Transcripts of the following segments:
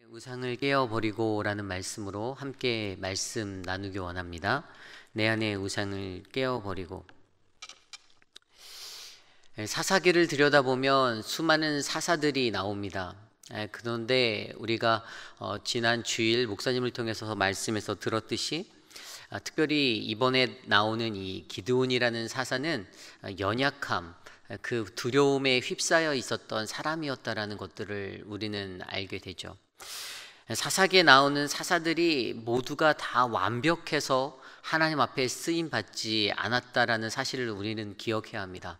우상을 깨어버리고라는 말씀으로 함께 말씀 나누기 원합니다. 내 안에 우상을 깨어버리고. 사사기를 들여다보면 수많은 사사들이 나옵니다. 그런데 우리가 지난 주일 목사님을 통해서 말씀에서 들었듯이 특별히 이번에 나오는 이 기드온이라는 사사는 연약함, 그 두려움에 휩싸여 있었던 사람이었다라는 것들을 우리는 알게 되죠. 사사기에 나오는 사사들이 모두가 다 완벽해서 하나님 앞에 쓰임 받지 않았다라는 사실을 우리는 기억해야 합니다.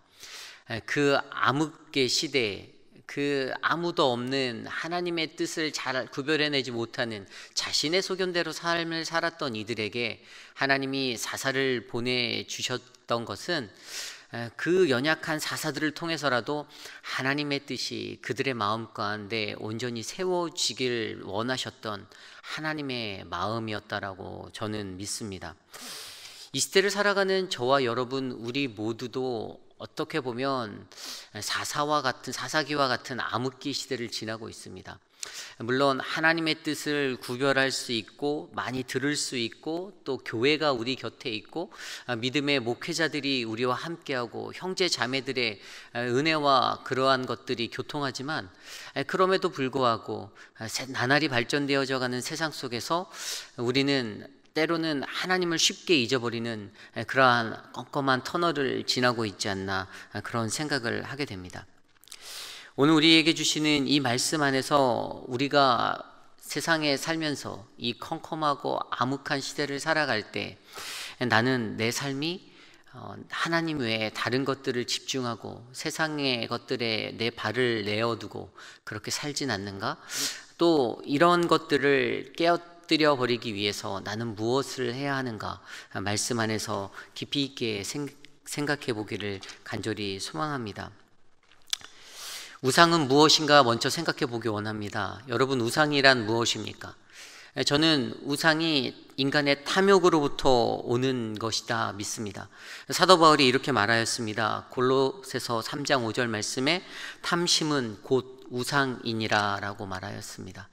그 암흑의 시대에 그 아무도 없는 하나님의 뜻을 잘 구별해내지 못하는 자신의 소견대로 삶을 살았던 이들에게 하나님이 사사를 보내주셨던 것은 그 연약한 사사들을 통해서라도 하나님의 뜻이 그들의 마음 가운데 온전히 세워지길 원하셨던 하나님의 마음이었다라고 저는 믿습니다. 이 시대를 살아가는 저와 여러분 우리 모두도 어떻게 보면 사사기와 같은 암흑기 시대를 지나고 있습니다. 물론 하나님의 뜻을 구별할 수 있고 많이 들을 수 있고 또 교회가 우리 곁에 있고 믿음의 목회자들이 우리와 함께하고 형제 자매들의 은혜와 그러한 것들이 교통하지만 그럼에도 불구하고 나날이 발전되어져 가는 세상 속에서 우리는 때로는 하나님을 쉽게 잊어버리는 그러한 껌껌한 터널을 지나고 있지 않나 그런 생각을 하게 됩니다. 오늘 우리에게 주시는 이 말씀 안에서 우리가 세상에 살면서 이 컴컴하고 암흑한 시대를 살아갈 때 나는 내 삶이 하나님 외에 다른 것들을 집중하고 세상의 것들에 내 발을 내어두고 그렇게 살진 않는가? 또 이런 것들을 깨어뜨려 버리기 위해서 나는 무엇을 해야 하는가? 말씀 안에서 깊이 있게 생각해 보기를 간절히 소망합니다. 우상은 무엇인가 먼저 생각해 보기 원합니다. 여러분, 우상이란 무엇입니까? 저는 우상이 인간의 탐욕으로부터 오는 것이다 믿습니다. 사도 바울이 이렇게 말하였습니다. 골로새서 3장 5절 말씀에 탐심은 곧 우상이니라 라고 말하였습니다.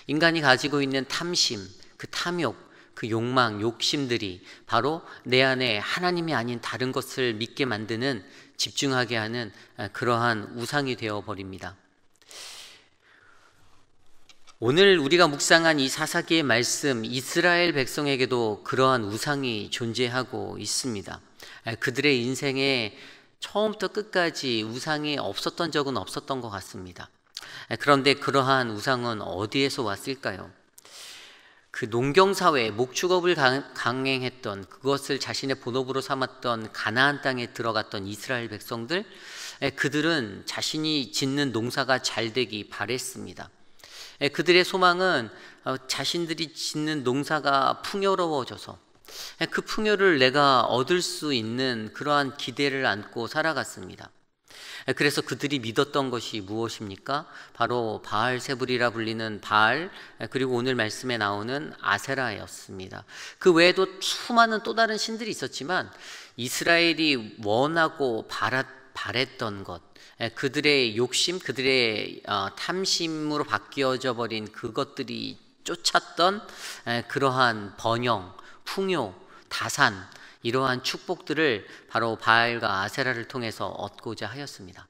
인간이 가지고 있는 탐심, 그 탐욕, 그 욕망, 욕심들이 바로 내 안에 하나님이 아닌 다른 것을 믿게 만드는, 집중하게 하는 그러한 우상이 되어버립니다. 오늘 우리가 묵상한 이 사사기의 말씀, 이스라엘 백성에게도 그러한 우상이 존재하고 있습니다. 그들의 인생에 처음부터 끝까지 우상이 없었던 적은 없었던 것 같습니다. 그런데 그러한 우상은 어디에서 왔을까요? 그 농경사회, 목축업을 강행했던, 그것을 자신의 본업으로 삼았던 가나안 땅에 들어갔던 이스라엘 백성들, 그들은 자신이 짓는 농사가 잘 되기 바랬습니다. 그들의 소망은 자신들이 짓는 농사가 풍요로워져서 그 풍요를 내가 얻을 수 있는 그러한 기대를 안고 살아갔습니다. 그래서 그들이 믿었던 것이 무엇입니까? 바로 바알세불이라 불리는 바알, 그리고 오늘 말씀에 나오는 아세라였습니다. 그 외에도 수많은 또 다른 신들이 있었지만 이스라엘이 원하고 바랬던 것, 그들의 욕심, 그들의 탐심으로 바뀌어져 버린 그것들이 쫓았던 그러한 번영, 풍요, 다산, 이러한 축복들을 바로 바알과 아세라를 통해서 얻고자 하였습니다.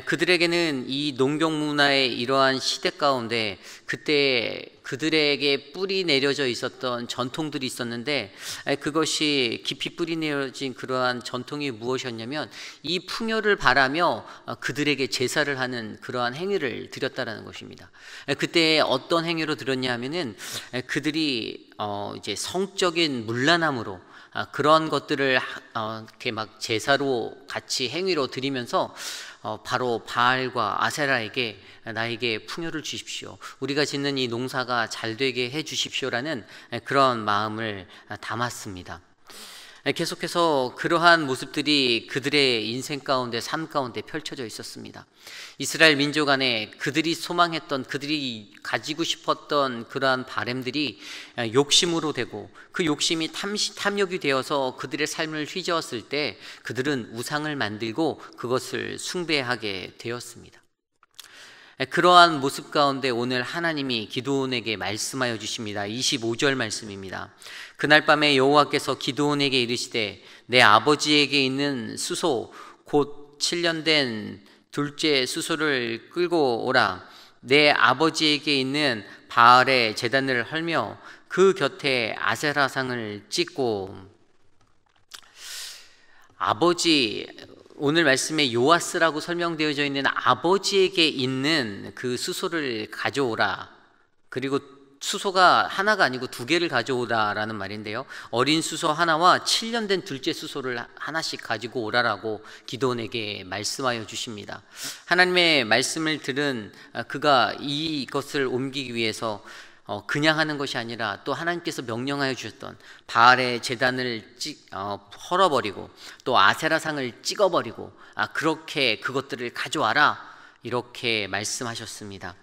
그들에게는 이 농경 문화의 이러한 시대 가운데 그때 그들에게 뿌리 내려져 있었던 전통들이 있었는데 그것이 깊이 뿌리 내려진 그러한 전통이 무엇이었냐면 이 풍요를 바라며 그들에게 제사를 하는 그러한 행위를 드렸다라는 것입니다. 그때 어떤 행위로 드렸냐 하면은 그들이 이제 성적인 문란함으로 그런 것들을 이렇게 막 제사로 같이 행위로 드리면서 바로 바알과 아세라에게 나에게 풍요를 주십시오, 우리가 짓는 이 농사가 잘 되게 해 주십시오라는 그런 마음을 담았습니다. 계속해서 그러한 모습들이 그들의 인생 가운데, 삶 가운데 펼쳐져 있었습니다. 이스라엘 민족 안에 그들이 소망했던, 그들이 가지고 싶었던 그러한 바램들이 욕심으로 되고 그 욕심이 탐욕이 되어서 그들의 삶을 휘저었을 때 그들은 우상을 만들고 그것을 숭배하게 되었습니다. 그러한 모습 가운데 오늘 하나님이 기드온에게 말씀하여 주십니다. 25절 말씀입니다. 그날 밤에 여호와께서 기드온에게 이르시되 내 아버지에게 있는 수소 곧 7년 된 둘째 수소를 끌고 오라. 내 아버지에게 있는 바알의 제단을 헐며 그 곁에 아세라상을 찍고. 아버지, 오늘 말씀에 요아스라고 설명되어져 있는 아버지에게 있는 그 수소를 가져오라. 그리고 수소가 하나가 아니고 두 개를 가져오라라는 말인데요, 어린 수소 하나와 7년 된 둘째 수소를 하나씩 가지고 오라라고 기드온에게 말씀하여 주십니다. 하나님의 말씀을 들은 그가 이것을 옮기기 위해서 그냥 하는 것이 아니라 또 하나님께서 명령하여 주셨던 바알의 제단을 헐어버리고 또 아세라상을 찍어버리고 그렇게 그것들을 가져와라, 이렇게 말씀하셨습니다.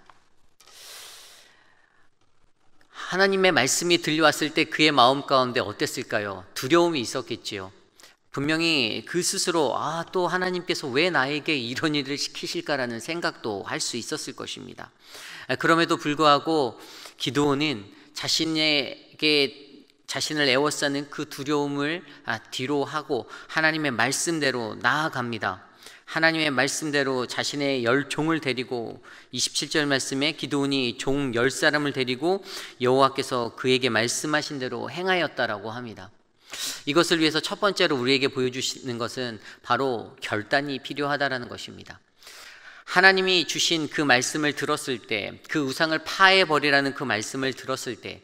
하나님의 말씀이 들려왔을 때 그의 마음 가운데 어땠을까요? 두려움이 있었겠지요. 분명히 그 스스로 또 하나님께서 왜 나에게 이런 일을 시키실까라는 생각도 할 수 있었을 것입니다. 그럼에도 불구하고 기드온은 자신을 애워싸는 그 두려움을 뒤로 하고 하나님의 말씀대로 나아갑니다. 하나님의 말씀대로 자신의 10종을 데리고 27절 말씀에 기드온이 종 10사람을 데리고 여호와께서 그에게 말씀하신 대로 행하였다라고 합니다. 이것을 위해서 첫 번째로 우리에게 보여주시는 것은 바로 결단이 필요하다라는 것입니다. 하나님이 주신 그 말씀을 들었을 때, 그 우상을 파해버리라는 그 말씀을 들었을 때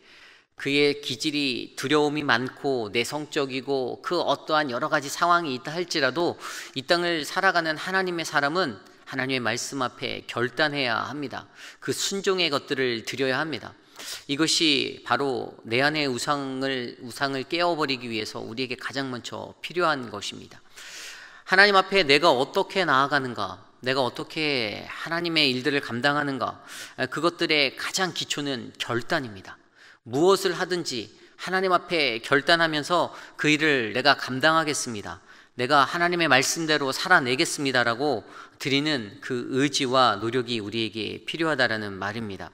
그의 기질이 두려움이 많고 내성적이고 그 어떠한 여러 가지 상황이 있다 할지라도 이 땅을 살아가는 하나님의 사람은 하나님의 말씀 앞에 결단해야 합니다. 그 순종의 것들을 드려야 합니다. 이것이 바로 내 안의 우상을 깨워버리기 위해서 우리에게 가장 먼저 필요한 것입니다. 하나님 앞에 내가 어떻게 나아가는가, 내가 어떻게 하나님의 일들을 감당하는가, 그것들의 가장 기초는 결단입니다. 무엇을 하든지 하나님 앞에 결단하면서 그 일을 내가 감당하겠습니다, 내가 하나님의 말씀대로 살아내겠습니다라고 드리는 그 의지와 노력이 우리에게 필요하다라는 말입니다.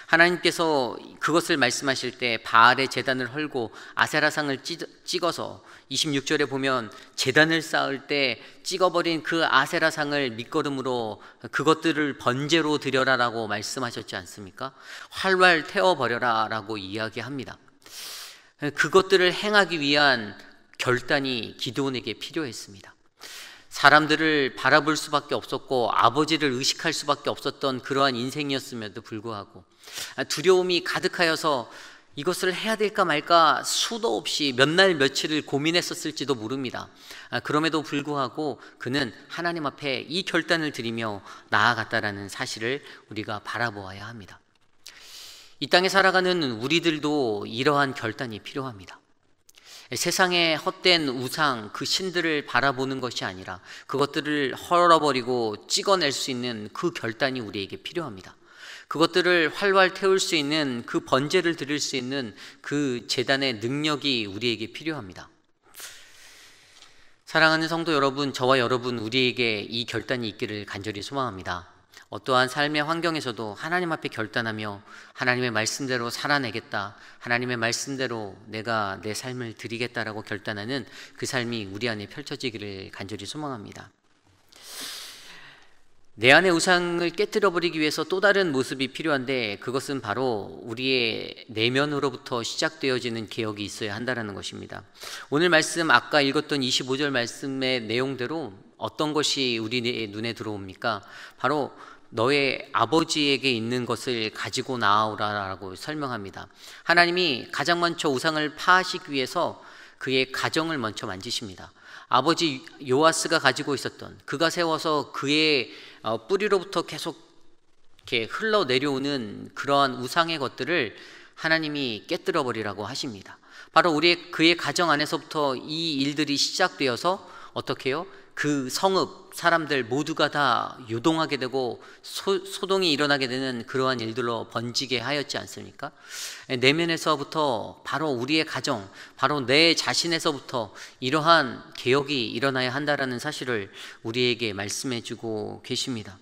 하나님께서 그것을 말씀하실 때 바알의 제단을 헐고 아세라상을 찍어서 26절에 보면 제단을 쌓을 때 찍어버린 그 아세라상을 밑거름으로 그것들을 번제로 드려라라고 말씀하셨지 않습니까? 활활 태워버려라 라고 이야기합니다. 그것들을 행하기 위한 결단이 기드온에게 필요했습니다. 사람들을 바라볼 수밖에 없었고 아버지를 의식할 수밖에 없었던 그러한 인생이었음에도 불구하고 두려움이 가득하여서 이것을 해야 될까 말까 수도 없이 몇 날 며칠을 고민했었을지도 모릅니다. 그럼에도 불구하고 그는 하나님 앞에 이 결단을 드리며 나아갔다라는 사실을 우리가 바라보아야 합니다. 이 땅에 살아가는 우리들도 이러한 결단이 필요합니다. 세상의 헛된 우상, 그 신들을 바라보는 것이 아니라 그것들을 헐어버리고 찍어낼 수 있는 그 결단이 우리에게 필요합니다. 그것들을 활활 태울 수 있는 그 번제를 드릴 수 있는 그 제단의 능력이 우리에게 필요합니다. 사랑하는 성도 여러분, 저와 여러분, 우리에게 이 결단이 있기를 간절히 소망합니다. 어떠한 삶의 환경에서도 하나님 앞에 결단하며 하나님의 말씀대로 살아내겠다, 하나님의 말씀대로 내가 내 삶을 드리겠다라고 결단하는 그 삶이 우리 안에 펼쳐지기를 간절히 소망합니다. 내 안의 우상을 깨뜨려버리기 위해서 또 다른 모습이 필요한데 그것은 바로 우리의 내면으로부터 시작되어지는 개혁이 있어야 한다는 것입니다. 오늘 말씀, 아까 읽었던 25절 말씀의 내용대로 어떤 것이 우리 눈에 들어옵니까? 바로 너의 아버지에게 있는 것을 가지고 나아오라라고 설명합니다. 하나님이 가장 먼저 우상을 파하시기 위해서 그의 가정을 먼저 만지십니다. 아버지 요아스가 가지고 있었던, 그가 세워서 그의 뿌리로부터 계속 이렇게 흘러내려오는 그러한 우상의 것들을 하나님이 깨뜨려 버리라고 하십니다. 바로 그의 가정 안에서부터 이 일들이 시작되어서 어떻게 해요? 그 성읍 사람들 모두가 다 요동하게 되고 소동이 일어나게 되는 그러한 일들로 번지게 하였지 않습니까? 내면에서부터, 바로 우리의 가정, 바로 내 자신에서부터 이러한 개혁이 일어나야 한다라는 사실을 우리에게 말씀해 주고 계십니다.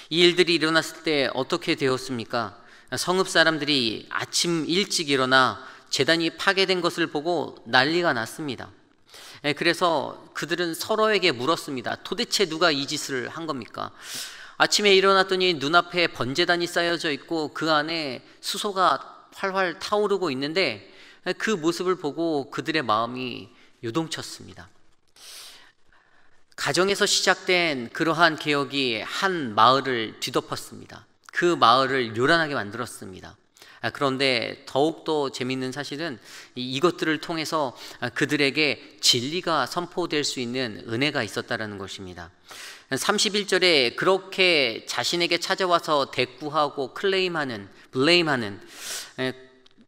이 일들이 일어났을 때 어떻게 되었습니까? 성읍 사람들이 아침 일찍 일어나 제단이 파괴된 것을 보고 난리가 났습니다. 그래서 그들은 서로에게 물었습니다. 도대체 누가 이 짓을 한 겁니까? 아침에 일어났더니 눈앞에 번제단이 쌓여져 있고 그 안에 수소가 활활 타오르고 있는데 그 모습을 보고 그들의 마음이 요동쳤습니다. 가정에서 시작된 그러한 개혁이 한 마을을 뒤덮었습니다. 그 마을을 요란하게 만들었습니다. 그런데 더욱더 재미있는 사실은 이것들을 통해서 그들에게 진리가 선포될 수 있는 은혜가 있었다는 것입니다. 31절에 그렇게 자신에게 찾아와서 대꾸하고 클레임하는, 블레임하는,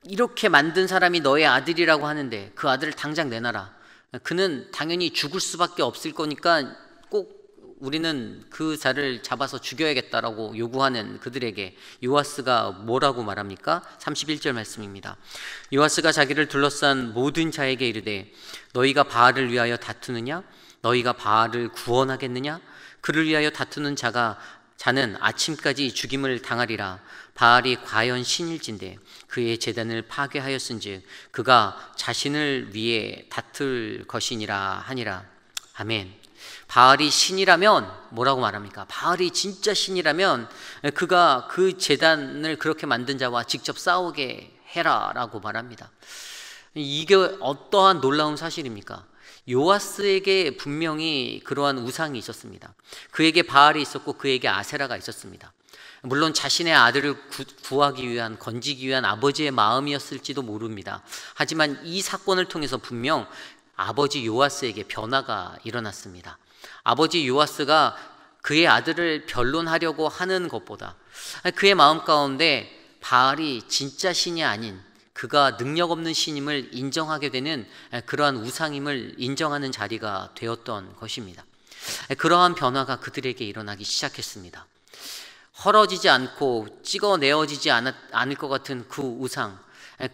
이렇게 만든 사람이 너의 아들이라고 하는데 그 아들을 당장 내놔라. 그는 당연히 죽을 수밖에 없을 거니까 꼭 우리는 그 자를 잡아서 죽여야겠다라고 요구하는 그들에게 요아스가 뭐라고 말합니까? 31절 말씀입니다. 요아스가 자기를 둘러싼 모든 자에게 이르되 너희가 바알을 위하여 다투느냐? 너희가 바알을 구원하겠느냐? 그를 위하여 다투는 자는 아침까지 죽임을 당하리라. 바알이 과연 신일진데 그의 제단을 파괴하였은즉 그가 자신을 위해 다툴 것이니라 하니라. 아멘. 바알이 신이라면 뭐라고 말합니까? 바알이 진짜 신이라면 그가 그 제단을 그렇게 만든 자와 직접 싸우게 해라 라고 말합니다. 이게 어떠한 놀라운 사실입니까? 요아스에게 분명히 그러한 우상이 있었습니다. 그에게 바알이 있었고 그에게 아세라가 있었습니다. 물론 자신의 아들을 구하기 위한, 건지기 위한 아버지의 마음이었을지도 모릅니다. 하지만 이 사건을 통해서 분명 아버지 요아스에게 변화가 일어났습니다. 아버지 요아스가 그의 아들을 변론하려고 하는 것보다 그의 마음 가운데 바알이 진짜 신이 아닌 그가 능력 없는 신임을 인정하게 되는 그러한 우상임을 인정하는 자리가 되었던 것입니다. 그러한 변화가 그들에게 일어나기 시작했습니다. 헐어지지 않고 찍어내어지지 않을 것 같은 그 우상,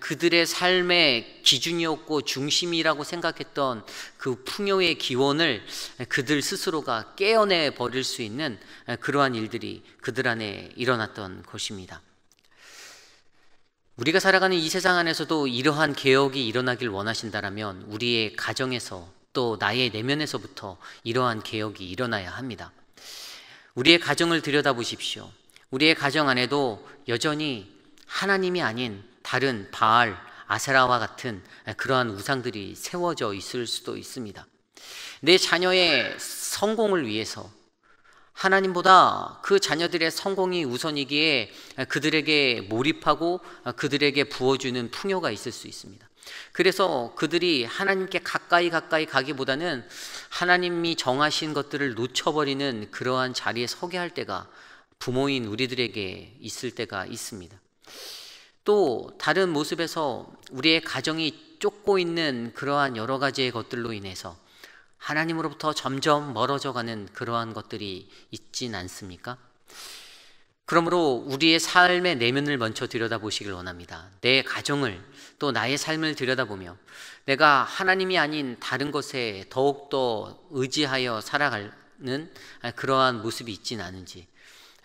그들의 삶의 기준이었고 중심이라고 생각했던 그 풍요의 기원을 그들 스스로가 깨어내 버릴 수 있는 그러한 일들이 그들 안에 일어났던 것입니다. 우리가 살아가는 이 세상 안에서도 이러한 개혁이 일어나길 원하신다면 우리의 가정에서 또 나의 내면에서부터 이러한 개혁이 일어나야 합니다. 우리의 가정을 들여다보십시오. 우리의 가정 안에도 여전히 하나님이 아닌 다른 바알, 아세라와 같은 그러한 우상들이 세워져 있을 수도 있습니다. 내 자녀의 성공을 위해서 하나님보다 그 자녀들의 성공이 우선이기에 그들에게 몰입하고 그들에게 부어주는 풍요가 있을 수 있습니다. 그래서 그들이 하나님께 가까이 가기보다는 하나님이 정하신 것들을 놓쳐버리는 그러한 자리에 서게 할 때가 부모인 우리들에게 있을 때가 있습니다. 또 다른 모습에서 우리의 가정이 쫓고 있는 그러한 여러 가지의 것들로 인해서 하나님으로부터 점점 멀어져가는 그러한 것들이 있진 않습니까? 그러므로 우리의 삶의 내면을 먼저 들여다보시길 원합니다. 내 가정을 또 나의 삶을 들여다보며 내가 하나님이 아닌 다른 것에 더욱더 의지하여 살아가는 그러한 모습이 있진 않은지,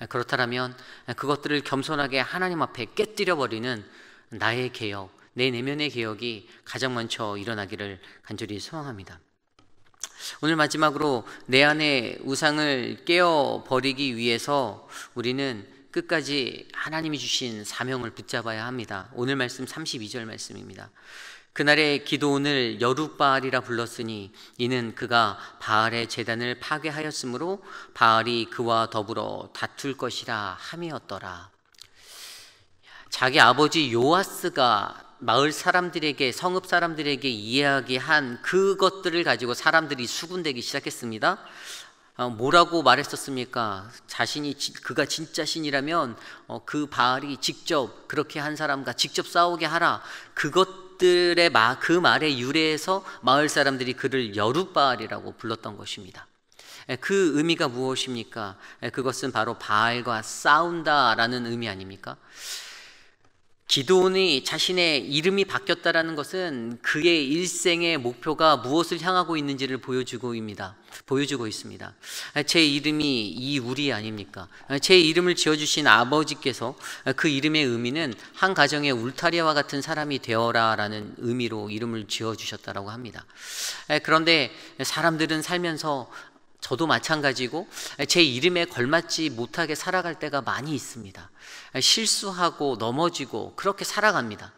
그렇다면 그것들을 겸손하게 하나님 앞에 깨뜨려버리는 나의 개혁, 내 내면의 개혁이 가장 먼저 일어나기를 간절히 소망합니다. 오늘 마지막으로 내 안의 우상을 깨어버리기 위해서 우리는 끝까지 하나님이 주신 사명을 붙잡아야 합니다. 오늘 말씀 32절 말씀입니다. 그날의 기도원을 여룻바알이라 불렀으니 이는 그가 바알의 제단을 파괴하였으므로 바알이 그와 더불어 다툴 것이라 함이었더라. 자기 아버지 요아스가 마을 사람들에게, 성읍 사람들에게 이야기한 그것들을 가지고 사람들이 수군대기 시작했습니다. 뭐라고 말했었습니까? 그가 진짜 신이라면 그 바알이 직접 그렇게 한 사람과 직접 싸우게 하라. 그것들의 그 말에 유래해서 마을 사람들이 그를 여룻바알이라고 불렀던 것입니다. 그 의미가 무엇입니까? 그것은 바로 바알과 싸운다라는 의미 아닙니까? 기드온이 자신의 이름이 바뀌었다라는 것은 그의 일생의 목표가 무엇을 향하고 있는지를 보여주고 있습니다. 제 이름이 이울이 아닙니까? 제 이름을 지어주신 아버지께서 그 이름의 의미는 한 가정의 울타리와 같은 사람이 되어라라는 의미로 이름을 지어주셨다라고 합니다. 그런데 사람들은 살면서 저도 마찬가지고 제 이름에 걸맞지 못하게 살아갈 때가 많이 있습니다. 실수하고 넘어지고 그렇게 살아갑니다.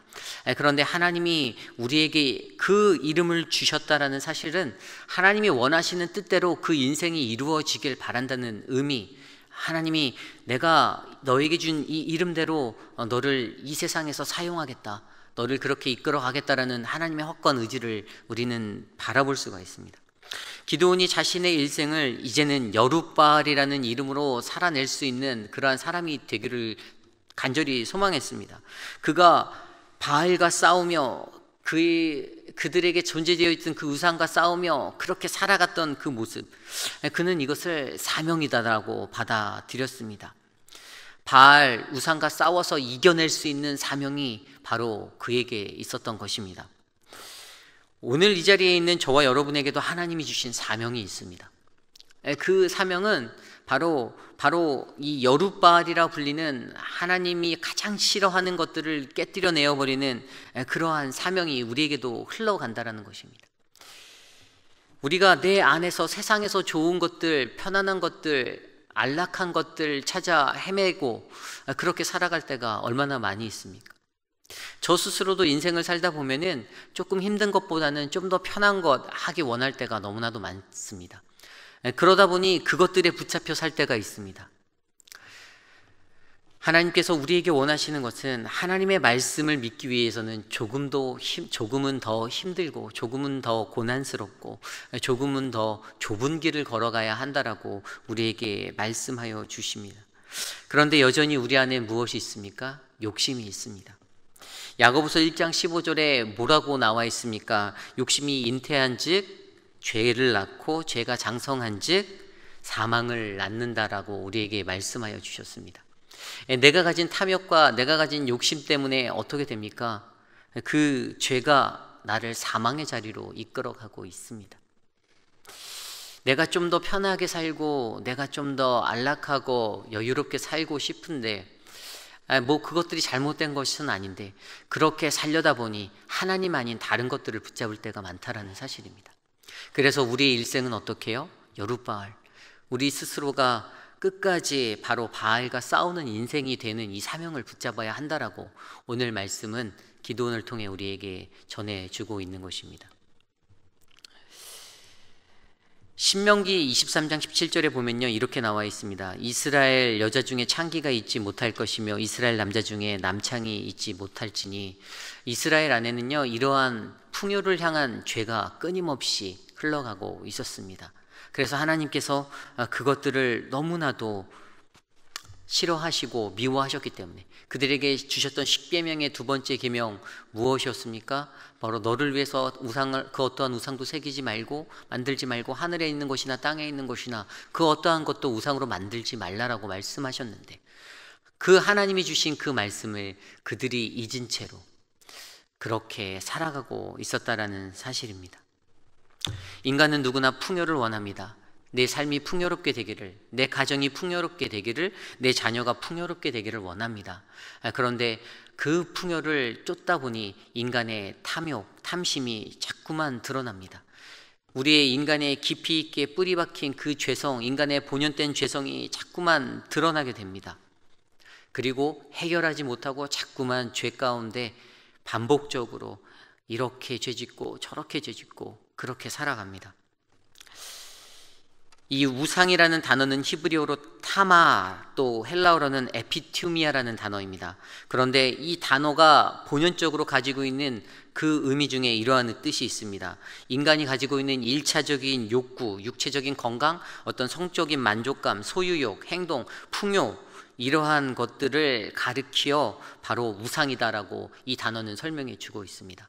그런데 하나님이 우리에게 그 이름을 주셨다라는 사실은 하나님이 원하시는 뜻대로 그 인생이 이루어지길 바란다는 의미, 하나님이 내가 너에게 준 이 이름대로 너를 이 세상에서 사용하겠다, 너를 그렇게 이끌어 가겠다라는 하나님의 확고한 의지를 우리는 바라볼 수가 있습니다. 기드온이 자신의 일생을 이제는 여룻바알이라는 이름으로 살아낼 수 있는 그러한 사람이 되기를 간절히 소망했습니다. 그가 바알과 싸우며 그들에게 존재되어 있던 그 우상과 싸우며 그렇게 살아갔던 그 모습, 그는 이것을 사명이다라고 받아들였습니다. 바알 우상과 싸워서 이겨낼 수 있는 사명이 바로 그에게 있었던 것입니다. 오늘 이 자리에 있는 저와 여러분에게도 하나님이 주신 사명이 있습니다. 그 사명은 바로 이 여룻바알이라 불리는 하나님이 가장 싫어하는 것들을 깨뜨려 내어버리는 그러한 사명이 우리에게도 흘러간다라는 것입니다. 우리가 내 안에서 세상에서 좋은 것들, 편안한 것들, 안락한 것들 찾아 헤매고 그렇게 살아갈 때가 얼마나 많이 있습니까? 저 스스로도 인생을 살다 보면은 조금 힘든 것보다는 좀 더 편한 것 하기 원할 때가 너무나도 많습니다. 그러다 보니 그것들에 붙잡혀 살 때가 있습니다. 하나님께서 우리에게 원하시는 것은 하나님의 말씀을 믿기 위해서는 조금은 더 힘들고 조금은 더 고난스럽고 조금은 더 좁은 길을 걸어가야 한다라고 우리에게 말씀하여 주십니다. 그런데 여전히 우리 안에 무엇이 있습니까? 욕심이 있습니다. 야고보서 1장 15절에 뭐라고 나와 있습니까? 욕심이 잉태한 즉 죄를 낳고 죄가 장성한 즉 사망을 낳는다라고 우리에게 말씀하여 주셨습니다. 내가 가진 탐욕과 내가 가진 욕심 때문에 어떻게 됩니까? 그 죄가 나를 사망의 자리로 이끌어가고 있습니다. 내가 좀 더 편하게 살고 내가 좀 더 안락하고 여유롭게 살고 싶은데 그것들이 잘못된 것은 아닌데 그렇게 살려다 보니 하나님 아닌 다른 것들을 붙잡을 때가 많다라는 사실입니다. 그래서 우리의 일생은 어떻게 해요? 여룻바알, 우리 스스로가 끝까지 바로 바알과 싸우는 인생이 되는 이 사명을 붙잡아야 한다라고 오늘 말씀은 기드온을 통해 우리에게 전해주고 있는 것입니다. 신명기 23장 17절에 보면요, 이렇게 나와 있습니다. 이스라엘 여자 중에 창기가 있지 못할 것이며 이스라엘 남자 중에 남창이 있지 못할지니. 이스라엘 안에는요 이러한 풍요를 향한 죄가 끊임없이 흘러가고 있었습니다. 그래서 하나님께서 그것들을 너무나도 싫어하시고 미워하셨기 때문에 그들에게 주셨던 십계명의 두 번째 계명 무엇이었습니까? 바로 너를 위해서 그 어떠한 우상도 새기지 말고 만들지 말고 하늘에 있는 것이나 땅에 있는 것이나 그 어떠한 것도 우상으로 만들지 말라라고 말씀하셨는데 그 하나님이 주신 그 말씀을 그들이 잊은 채로 그렇게 살아가고 있었다라는 사실입니다. 인간은 누구나 풍요를 원합니다. 내 삶이 풍요롭게 되기를, 내 가정이 풍요롭게 되기를, 내 자녀가 풍요롭게 되기를 원합니다. 그런데 그 풍요를 쫓다 보니 인간의 탐욕, 탐심이 자꾸만 드러납니다. 우리의 인간의 깊이 있게 뿌리 박힌 그 죄성, 인간의 본연된 죄성이 자꾸만 드러나게 됩니다. 그리고 해결하지 못하고 자꾸만 죄 가운데 반복적으로 이렇게 죄짓고 저렇게 죄짓고 그렇게 살아갑니다. 이 우상이라는 단어는 히브리어로 타마, 또 헬라어로는 에피튜미아라는 단어입니다. 그런데 이 단어가 본연적으로 가지고 있는 그 의미 중에 이러한 뜻이 있습니다. 인간이 가지고 있는 1차적인 욕구, 육체적인 건강, 어떤 성적인 만족감, 소유욕, 행동, 풍요, 이러한 것들을 가리키어 바로 우상이다라고 이 단어는 설명해 주고 있습니다.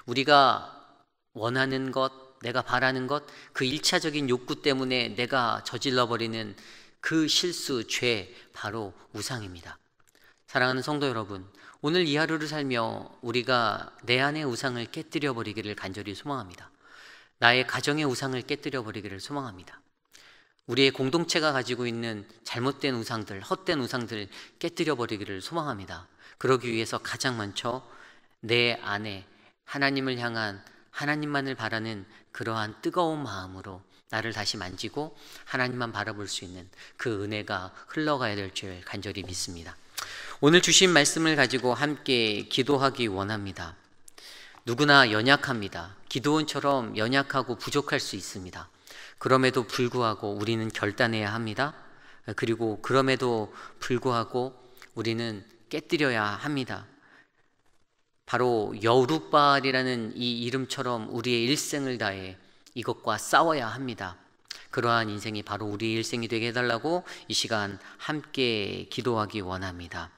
우리가 원하는 것, 내가 바라는 것, 그 1차적인 욕구 때문에 내가 저질러버리는 그 실수, 죄, 바로 우상입니다. 사랑하는 성도 여러분, 오늘 이 하루를 살며 우리가 내 안의 우상을 깨뜨려 버리기를 간절히 소망합니다. 나의 가정의 우상을 깨뜨려 버리기를 소망합니다. 우리의 공동체가 가지고 있는 잘못된 우상들, 헛된 우상들을 깨뜨려 버리기를 소망합니다. 그러기 위해서 가장 먼저 내 안에 하나님을 향한, 하나님만을 바라는 그러한 뜨거운 마음으로 나를 다시 만지고 하나님만 바라볼 수 있는 그 은혜가 흘러가야 될 줄 간절히 믿습니다. 오늘 주신 말씀을 가지고 함께 기도하기 원합니다. 누구나 연약합니다. 기도원처럼 연약하고 부족할 수 있습니다. 그럼에도 불구하고 우리는 결단해야 합니다. 그리고 그럼에도 불구하고 우리는 깨뜨려야 합니다. 바로 여룻바알이라는 이 이름처럼 우리의 일생을 다해 이것과 싸워야 합니다. 그러한 인생이 바로 우리의 일생이 되게 해달라고 이 시간 함께 기도하기 원합니다.